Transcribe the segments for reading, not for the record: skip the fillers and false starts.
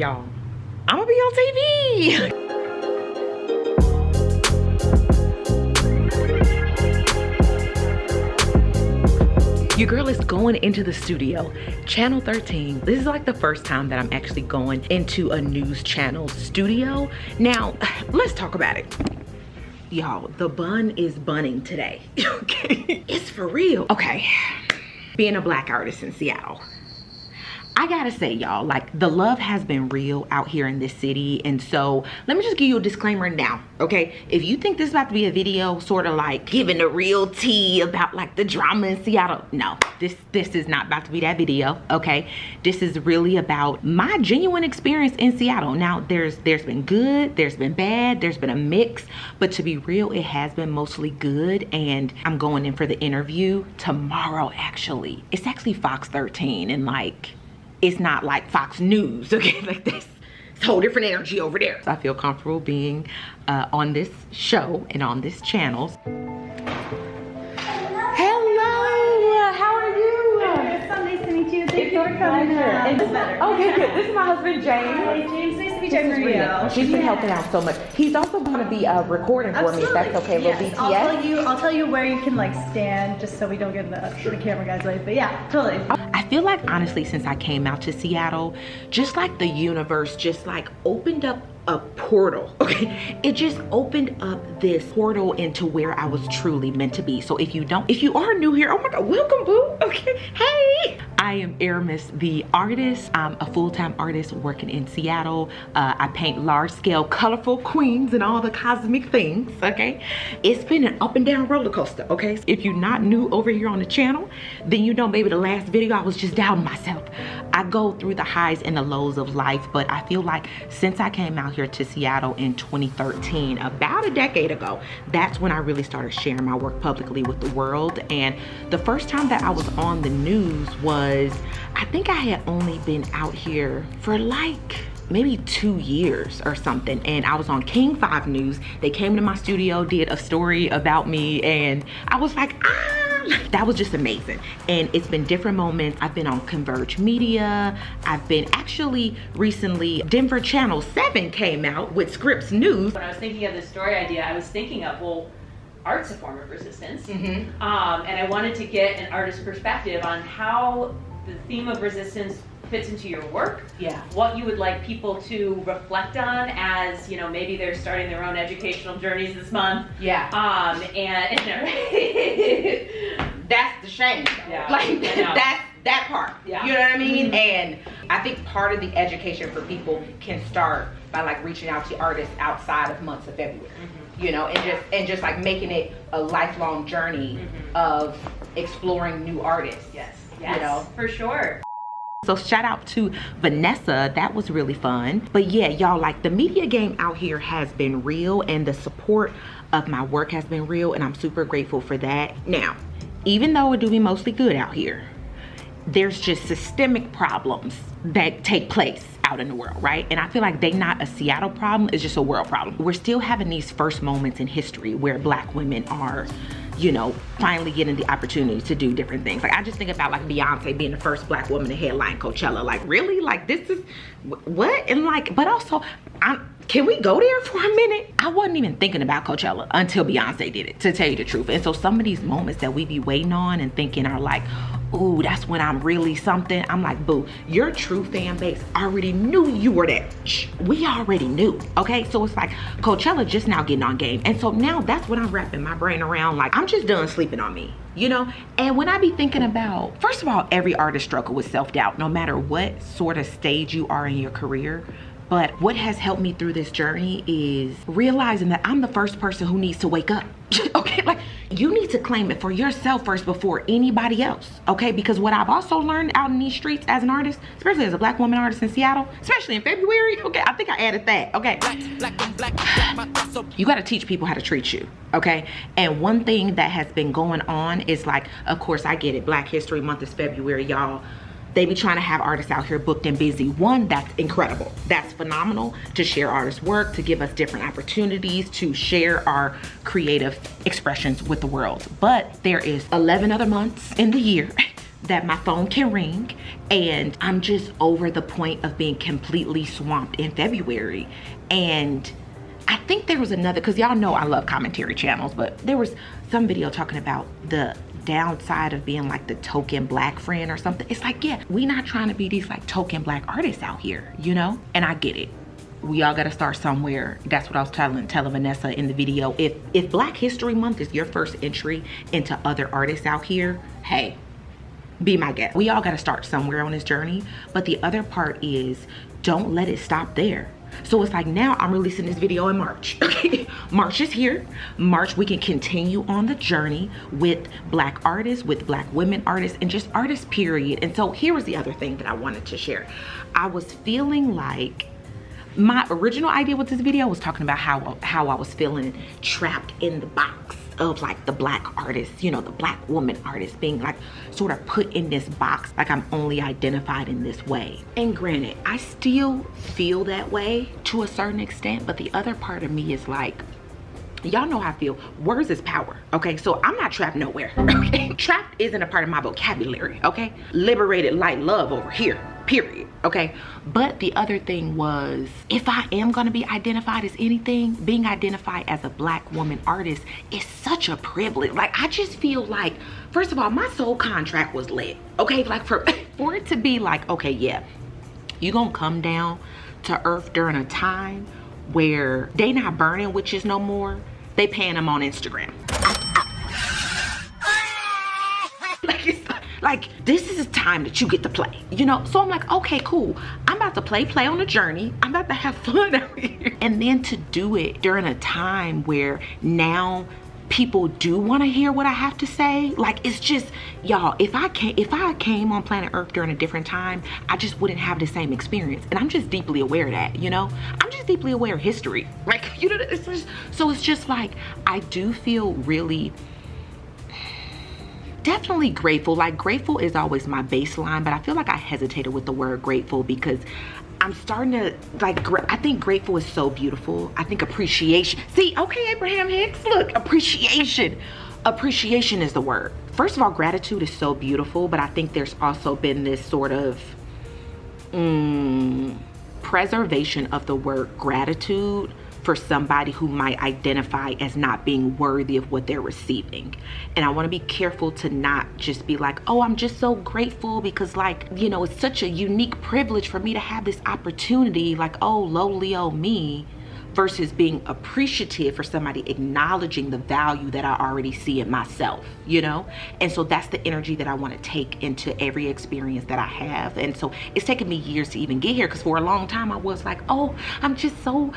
y'all, I'm gonna be on TV. Your girl is going into the studio, Channel 13. This is like the first time that I'm actually going into a news channel studio. Now, let's talk about it. Y'all, the bun is bunning today, okay? It's for real. Okay, being a black artist in Seattle, I gotta say, y'all, like, the love has been real out here in this city. And so let me just give you a disclaimer now, okay? If you think this is about to be a video sort of like giving the real tea about like the drama in Seattle, no, this is not about to be that video, okay? This is really about my genuine experience in Seattle. Now, there's been good, there's been bad, there's been a mix, but to be real, it has been mostly good. And I'm going in for the interview tomorrow, actually. It's actually Fox 13, and like, it's not like Fox News, okay? Like this, it's a whole different energy over there. So I feel comfortable being on this show and on this channel. Hello, how are you? It's so nice to meet you. Thank you for coming here. Okay, good. This is my husband, James. Hi, James. Nice to meet you. She's been helping out so much. He's also going to be recording for me, if that's okay. Yes. A little BTS. I'll tell you where you can like stand, just so we don't get in the camera guys' way. But yeah, totally. I feel like, honestly, since I came out to Seattle, just like the universe just like opened up a portal, okay? It just opened up this portal into where I was truly meant to be. So if you are new here, oh my God, welcome, boo, okay? Hey, I am Aramis, the artist. I'm a full-time artist working in Seattle. I paint large-scale, colorful queens and all the cosmic things, okay? It's been an up and down roller coaster, okay? If you're not new over here on the channel, then you know maybe the last video I was just doubting myself. I go through the highs and the lows of life, but I feel like since I came out here to Seattle in 2013, about a decade ago, that's when I really started sharing my work publicly with the world. And the first time that I was on the news was, I think I had only been out here for like maybe 2 years or something, and I was on King 5 News. They came to my studio, did a story about me, and I was like, that was just amazing. And it's been different moments. I've been on Converge Media. I've been actually recently, Denver Channel 7 came out with Scripps News. When I was thinking of this story idea, I was thinking of, well, art's a form of resistance. And I wanted to get an artist's perspective on how the theme of resistance fits into your work. Yeah. What you would like people to reflect on as, you know, maybe they're starting their own educational journeys this month. Yeah. And that's the shame. Yeah. Like that's that part. Yeah. You know what I mean? And I think part of the education for people can start by like reaching out to artists outside of months of February. You know, and just like making it a lifelong journey of exploring new artists. Yes, you know, for sure. So shout out to Vanessa, that was really fun. But yeah, y'all, like the media game out here has been real, and the support of my work has been real, and I'm super grateful for that. Now, even though it do be mostly good out here, there's just systemic problems that take place out in the world, right? And I feel like they not a Seattle problem, it's just a world problem. We're still having these first moments in history where Black women are, you know, finally getting the opportunity to do different things. Like I just think about like Beyonce being the first Black woman to headline Coachella. Like really? Like this is, what? And like, but also, can we go there for a minute? I wasn't even thinking about Coachella until Beyonce did it, to tell you the truth. And so some of these moments that we be waiting on and thinking are like, ooh, that's when I'm really something. I'm like, boo, your true fan base already knew you were that. We already knew, okay? So it's like Coachella just now getting on game. And so now that's what I'm wrapping my brain around. Like, I'm just done sleeping on me, you know? And when I be thinking about, first of all, every artist struggle with self-doubt, no matter what sort of stage you are in your career. But what has helped me through this journey is realizing that I'm the first person who needs to wake up. Okay, like you need to claim it for yourself first before anybody else, okay? Because what I've also learned out in these streets as an artist, especially as a Black woman artist in Seattle, especially in February, okay, I think I added that, okay? You gotta teach people how to treat you, okay? And one thing that has been going on is like, of course I get it, Black History Month is February, y'all. They be trying to have artists out here booked and busy. One, that's incredible. That's phenomenal to share artists' work, to give us different opportunities, to share our creative expressions with the world. But there is 11 other months in the year that my phone can ring, and I'm just over the point of being completely swamped in February. And I think there was another, because y'all know I love commentary channels, but there was some video talking about the downside of being like the token black friend or something. It's like, yeah, we not trying to be these like token black artists out here, you know? And I get it. We all gotta start somewhere. That's what I was telling Vanessa in the video. If Black History Month is your first entry into other artists out here, hey, be my guest. We all gotta start somewhere on this journey. But the other part is, don't let it stop there. So it's like, now I'm releasing this video in March. Okay, March is here. March, we can continue on the journey with Black artists, with Black women artists, and just artists, period. And so here was the other thing that I wanted to share. I was feeling like, my original idea with this video was talking about how I was feeling trapped in the box of like the Black artists, you know, the Black woman artists being like sort of put in this box, like I'm only identified in this way. And granted, I still feel that way to a certain extent, but the other part of me is like, y'all know how I feel. Words is power, okay? So I'm not trapped nowhere, okay? Trapped isn't a part of my vocabulary, okay? Liberated, light, love over here, period, okay? But the other thing was, if I am gonna be identified as anything, being identified as a Black woman artist is such a privilege. Like, I just feel like, first of all, my soul contract was lit, okay? Like, for it to be like, okay, yeah, you gonna come down to earth during a time where they not burning witches no more, they paying them on Instagram. Like, this is a time that you get to play, you know? So I'm like, okay, cool. I'm about to play on the journey. I'm about to have fun out here. And then to do it during a time where now people do want to hear what I have to say. Like, it's just, y'all, if I came on planet Earth during a different time, I just wouldn't have the same experience. And I'm just deeply aware of that, you know? I'm just deeply aware of history. Like, you know, so it's just like, I do feel really, definitely grateful. Like, grateful is always my baseline, but I feel like I hesitated with the word grateful because I'm starting to, like, I think grateful is so beautiful. I think appreciation. See, okay, Abraham Hicks, look, appreciation. Appreciation is the word. First of all, gratitude is so beautiful, but I think there's also been this sort of preservation of the word gratitude for somebody who might identify as not being worthy of what they're receiving. And I want to be careful to not just be like, oh, I'm just so grateful because, like, you know, it's such a unique privilege for me to have this opportunity, like, oh, lowly old me, versus being appreciative for somebody acknowledging the value that I already see in myself, you know? And so that's the energy that I want to take into every experience that I have. And so it's taken me years to even get here, because for a long time I was like, oh, I'm just so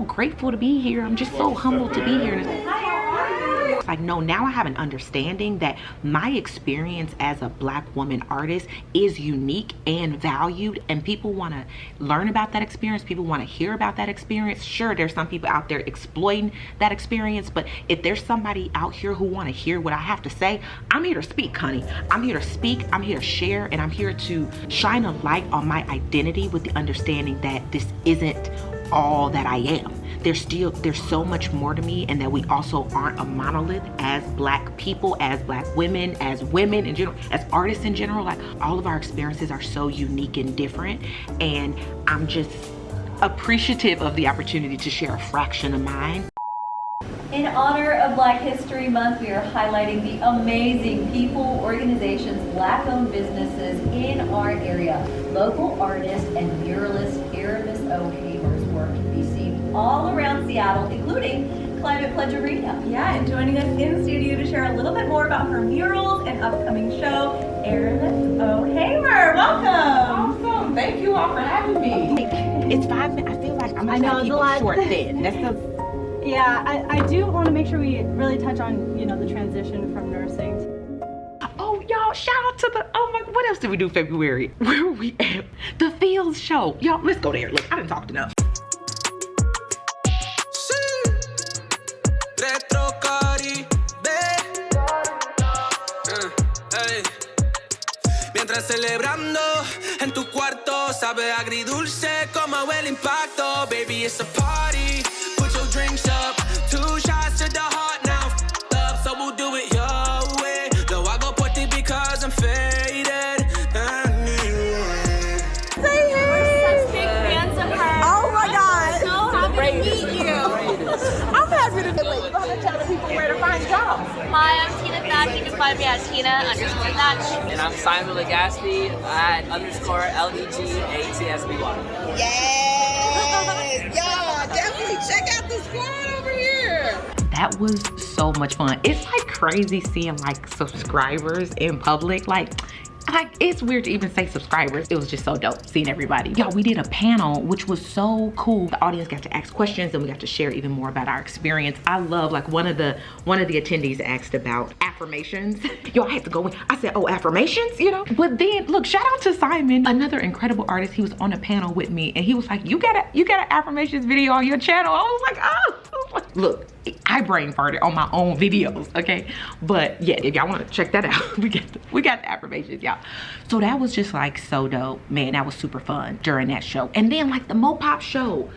grateful to be here. I'm just so humbled to be here. It's like, no, now I have an understanding that my experience as a Black woman artist is unique and valued, and people want to learn about that experience. People want to hear about that experience. Sure, there's some people out there exploiting that experience, but if there's somebody out here who want to hear what I have to say, I'm here to speak, honey. I'm here to speak, I'm here to share, and I'm here to shine a light on my identity with the understanding that this isn't all that I am. There's so much more to me, and that we also aren't a monolith as Black people, as Black women, as women in general, as artists in general. Like, all of our experiences are so unique and different, and I'm just appreciative of the opportunity to share a fraction of mine. In honor of Black History Month, we are highlighting the amazing people, organizations, Black-owned businesses in our area. Local artists and muralists here, Miss O'Hamer's work can be seen all around Seattle, including Climate Pledge Arena. Yeah, and joining us in studio to share a little bit more about her murals and upcoming show, Erin O'Hamer. Welcome. Awesome. Thank you all for having me. It's 5 minutes. I feel like I'm gonna keep it short then. That's the. Yeah, I do want to make sure we really touch on, you know, the transition from nursing. Oh, y'all, shout out to the, oh my, what else did we do February? Where were we at? The Fields show. Y'all, let's go there. Look, I didn't talk enough. Mientras celebrando en tu cuarto, sabe agridulce como el impacto. Baby, it's a party. Put your drinks up. 2 shots to the heart now. Up, so we'll do it your way. Though I go put it because I'm faded. Hi, I'm Tina Thatch. You can find me at Tina_Thatch. And I'm Simon Legaspi at _LDGATSBY. Yes! Y'all, definitely check out the squad over here. That was so much fun. It's like crazy seeing like subscribers in public. Like it's weird to even say subscribers. It was just so dope seeing everybody. Y'all, we did a panel, which was so cool. The audience got to ask questions and we got to share even more about our experience. I love, like, one of the attendees asked about affirmations. Y'all, I had to go in. I said, oh, affirmations, you know? But then look, shout out to Simon, another incredible artist. He was on a panel with me and he was like, you got an affirmations video on your channel. I was like, oh. Look, I brain farted on my own videos, okay? But yeah, if y'all want to check that out, we got the affirmations, y'all. So that was just like so dope, man. That was super fun during that show. And then like the Mopop show.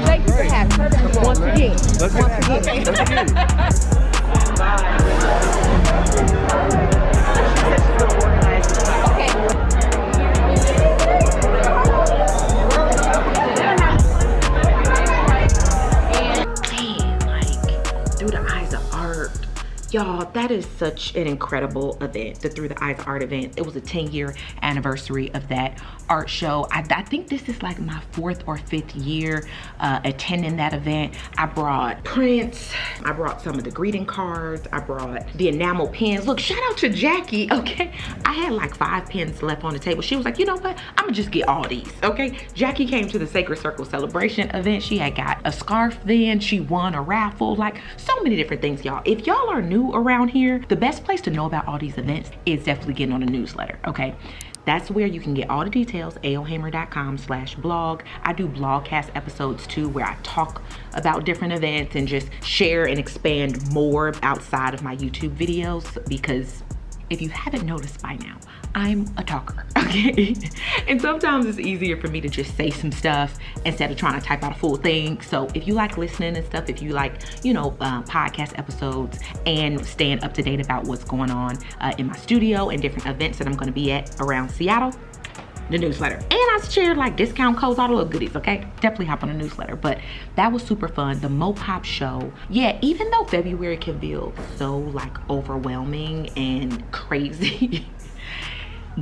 Thank you for having me. Once again. Y'all, that is such an incredible event, the Through the Eyes Art event. It was a 10-year anniversary of that art show. I think this is like my 4th or 5th year attending that event. I brought prints, I brought some of the greeting cards, I brought the enamel pens. Look, shout out to Jackie, okay? I had like 5 pens left on the table. She was like, you know what? I'm gonna just get all these, okay? Jackie came to the Sacred Circle celebration event. She had got a scarf then, she won a raffle, like so many different things, y'all. If y'all are new around here, the best place to know about all these events is definitely getting on a newsletter, okay? That's where you can get all the details, aohamer.com/blog. I do blogcast episodes too, where I talk about different events and just share and expand more outside of my YouTube videos, because if you haven't noticed by now, I'm a talker, okay? And sometimes it's easier for me to just say some stuff instead of trying to type out a full thing. So if you like listening and stuff, if you like, you know, podcast episodes and staying up to date about what's going on in my studio and different events that I'm gonna be at around Seattle, the newsletter. And I shared like discount codes, all the little goodies, okay? Definitely hop on the newsletter. But that was super fun. The Mopop show, yeah, even though February can feel so like overwhelming and crazy,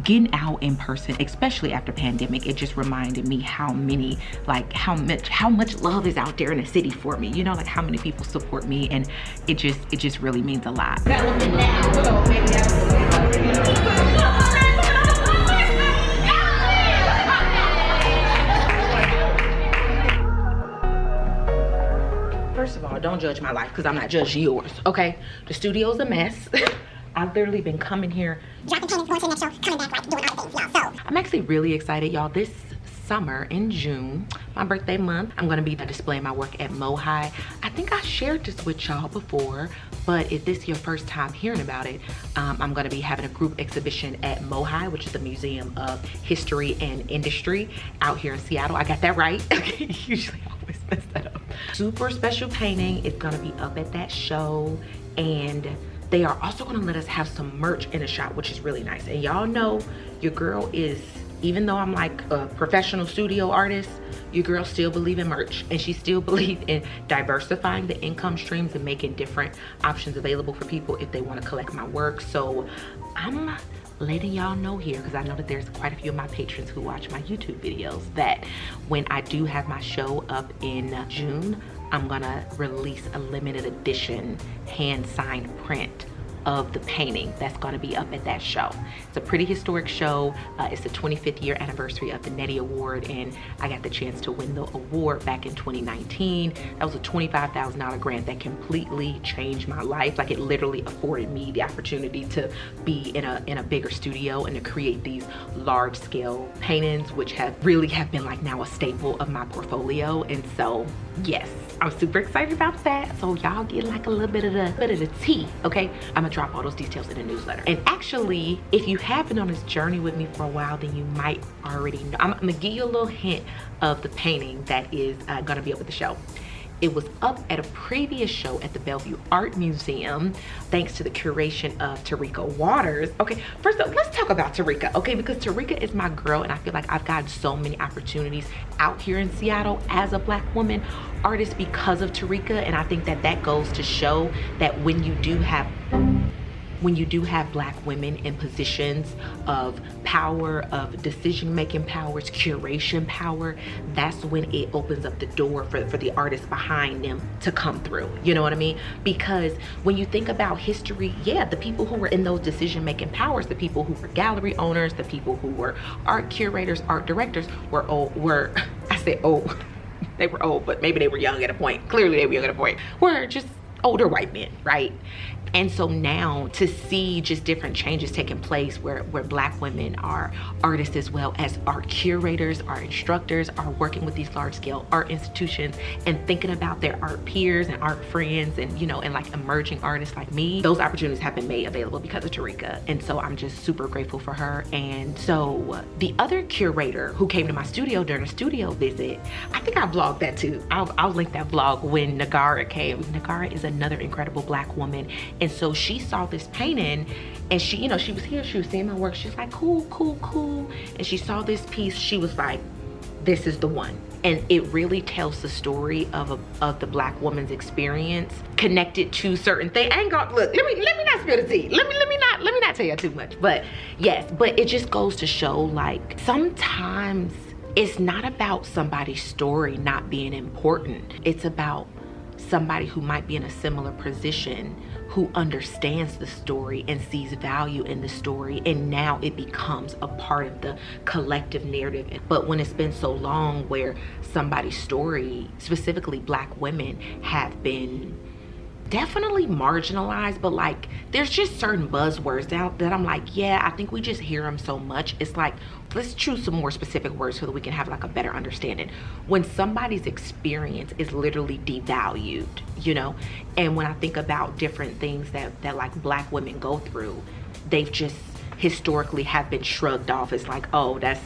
getting out in person, especially after pandemic, it just reminded me how many, like how much love is out there in the city for me, you know, like how many people support me, and it just really means a lot. First of all, don't judge my life because I'm not judging yours, okay? The studio's a mess. I've literally been coming here. I'm actually really excited, y'all. This summer in June, my birthday month, I'm gonna be displaying my work at MoHi. I think I shared this with y'all before, but if this is your first time hearing about it, I'm gonna be having a group exhibition at MoHi, which is the Museum of History and Industry out here in Seattle. I got that right, okay? Usually I always mess that up. Super special painting is gonna be up at that show, and they are also gonna let us have some merch in the shop, which is really nice. And y'all know your girl is, even though I'm like a professional studio artist, your girl still believe in merch, and she still believe in diversifying the income streams and making different options available for people if they wanna collect my work. So I'm letting y'all know here, because I know that there's quite a few of my patrons who watch my YouTube videos, that when I do have my show up in June, I'm gonna release a limited edition hand-signed print of the painting that's gonna be up at that show. It's a pretty historic show. It's the 25th year anniversary of the Nettie Award, and I got the chance to win the award back in 2019. That was a $25,000 grant that completely changed my life. Like, it literally afforded me the opportunity to be in a bigger studio and to create these large scale paintings, which have been like now a staple of my portfolio. And so yes, I'm super excited about that. So y'all get like a little bit of the tea, okay? I'm gonna drop all those details in the newsletter. And actually, if you have been on this journey with me for a while, then you might already know. I'm gonna give you a little hint of the painting that is gonna be up at the show. It was up at a previous show at the Bellevue Art Museum, thanks to the curation of Tarika Waters. Okay, first up, let's talk about Tarika, okay? Because Tarika is my girl, and I feel like I've gotten so many opportunities out here in Seattle as a Black woman artist because of Tarika, and I think that that goes to show that when you do have Black women in positions of power, of decision-making powers, curation power, that's when it opens up the door for the artists behind them to come through. You know what I mean? Because when you think about history, yeah, the people who were in those decision-making powers, the people who were gallery owners, the people who were art curators, art directors I say old, they were old, but maybe they were young at a point. Clearly they were young at a point. Were just older white men, right? And so now to see just different changes taking place where Black women are artists as well as art curators, art instructors, are working with these large scale art institutions and thinking about their art peers and art friends and, you know, and like emerging artists like me, those opportunities have been made available because of Tarika. And so I'm just super grateful for her. And so the other curator who came to my studio during a studio visit, I think I vlogged that too. I'll link that vlog when Nagara came. Nagara is another incredible Black woman. And so she saw this painting and she, you know, she was here, she was seeing my work. She was like, cool, cool, cool. And she saw this piece. She was like, this is the one. And it really tells the story of the Black woman's experience connected to certain things. I ain't gonna, look, let me not spill the tea. Let me not tell you too much. But yes, but it just goes to show, like, sometimes it's not about somebody's story not being important. It's about somebody who might be in a similar position who understands the story and sees value in the story, and now it becomes a part of the collective narrative. But when it's been so long where somebody's story, specifically Black women, have been definitely marginalized, but like there's just certain buzzwords that I'm like, yeah, I think we just hear them so much. It's like, let's choose some more specific words so that we can have like a better understanding. When somebody's experience is literally devalued, you know, and when I think about different things that like Black women go through, they've just historically have been shrugged off as like, oh, that's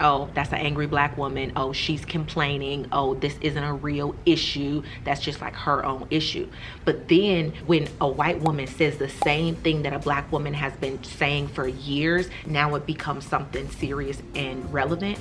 an angry Black woman. Oh, she's complaining. Oh, this isn't a real issue. That's just like her own issue. But then when a white woman says the same thing that a Black woman has been saying for years, now it becomes something serious and relevant.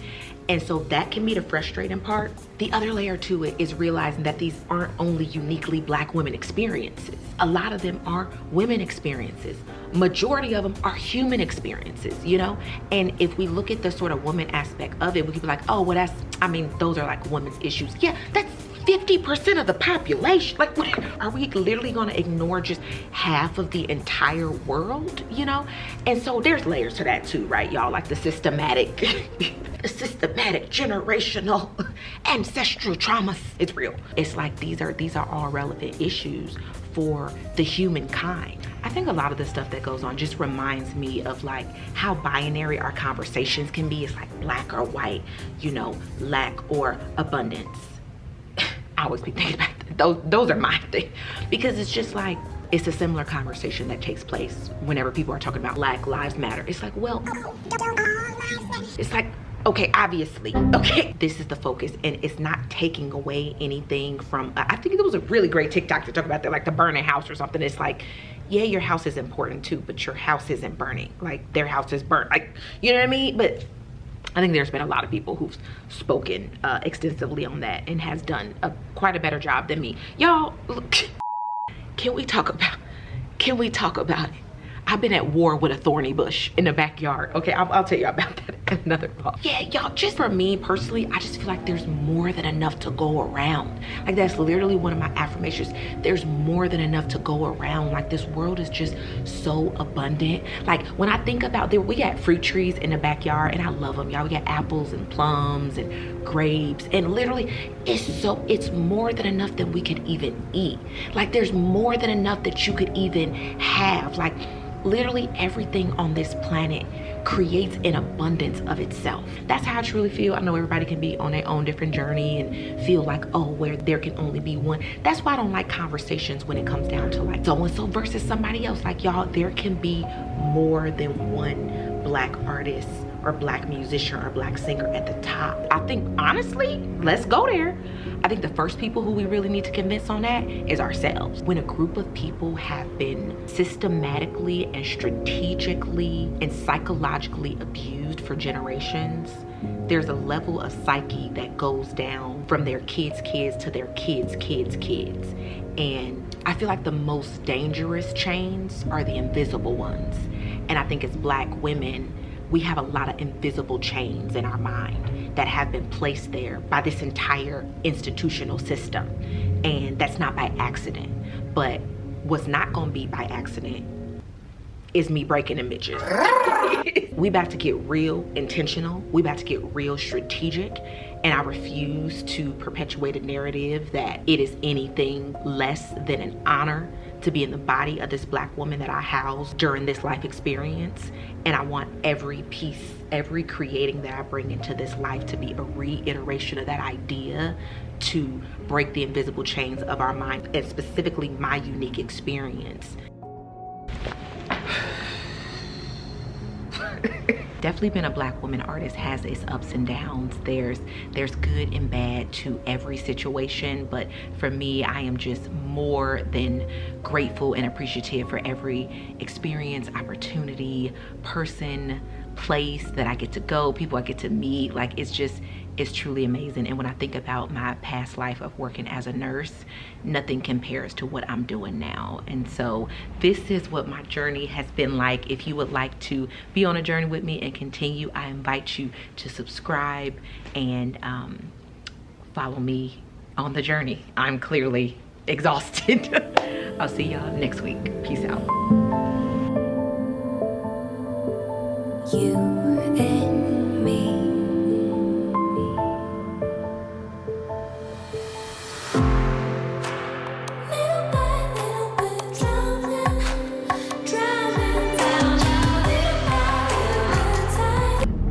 And so that can be the frustrating part. The other layer to it is realizing that these aren't only uniquely Black women experiences. A lot of them are women experiences. Majority of them are human experiences, you know? And if we look at the sort of woman aspect of it, we could be like, oh, well, those are like women's issues. Yeah, that's 50% of the population. Like, what, are we literally gonna ignore just half of the entire world, you know? And so there's layers to that too, right, y'all? Like the systematic generational ancestral traumas. It's real. It's like these are all relevant issues for the humankind. I think a lot of the stuff that goes on just reminds me of like how binary our conversations can be. It's like Black or white, you know, lack or abundance. I always be thinking about those are my thing, because it's just like, it's a similar conversation that takes place whenever people are talking about Black Lives Matter. It's like, well, it's like, okay, obviously, okay, this is the focus, and it's not taking away anything from, I think there was a really great TikTok to talk about that, like the burning house or something. It's like, yeah, your house is important too, but your house isn't burning. Like, their house is burnt. Like, you know what I mean? But I think there's been a lot of people who've spoken extensively on that and has done quite a better job than me. Y'all, look, can we talk about it? I've been at war with a thorny bush in the backyard. Okay, I'll tell you about that in another vlog. Yeah, y'all, just for me personally, I just feel like there's more than enough to go around. Like, that's literally one of my affirmations. There's more than enough to go around. Like, this world is just so abundant. Like, when I think about we got fruit trees in the backyard, and I love them, y'all. We got apples and plums and grapes, and literally it's more than enough that we could even eat. Like, there's more than enough that you could even have. Like, literally everything on this planet creates an abundance of itself. That's how I truly feel. I know everybody can be on their own different journey and feel like, oh, where there can only be one. That's why I don't like conversations when it comes down to like so-and-so versus somebody else. Like, y'all, there can be more than one Black artist or Black musician or Black singer at the top. I think, honestly, let's go there. I think the first people who we really need to convince on that is ourselves. When a group of people have been systematically and strategically and psychologically abused for generations, there's a level of psyche that goes down from their kids' kids to their kids' kids' kids. And I feel like the most dangerous chains are the invisible ones. And I think as Black women, we have a lot of invisible chains in our mind that have been placed there by this entire institutional system. And that's not by accident. But what's not gonna be by accident is me breaking them bitches. We about to get real intentional. We about to get real strategic. And I refuse to perpetuate a narrative that it is anything less than an honor to be in the body of this Black woman that I housed during this life experience. And I want every piece, every creating that I bring into this life to be a reiteration of that idea, to break the invisible chains of our mind, and specifically my unique experience. Definitely being a Black woman artist has its ups and downs. There's good and bad to every situation, but for me, I am just more than grateful and appreciative for every experience, opportunity, person, place that I get to go, people I get to meet. Like, it's truly amazing. And when I think about my past life of working as a nurse, nothing compares to what I'm doing now. And so this is what my journey has been like. If you would like to be on a journey with me and continue, I invite you to subscribe and follow me on the journey. I'm clearly exhausted. I'll see y'all next week. Peace out. You and me.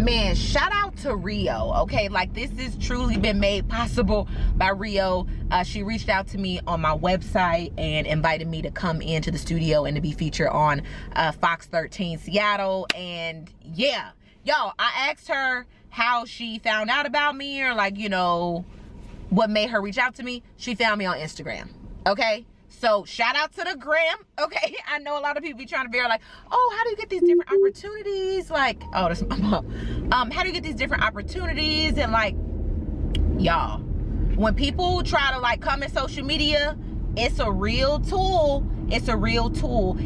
Man, shout out to Rio, okay? Like, this has truly been made possible by Rio. She reached out to me on my website and invited me to come into the studio and to be featured on Fox 13 Seattle. And yeah, y'all, I asked her how she found out about me, or like, you know, what made her reach out to me. She found me on Instagram, okay? So shout out to the gram, okay? I know a lot of people be trying to figure like, oh, how do you get these different opportunities? Like, oh, that's my mom. How do you get these different opportunities? And like, y'all, when people try to like come in social media, it's a real tool. It's a real tool.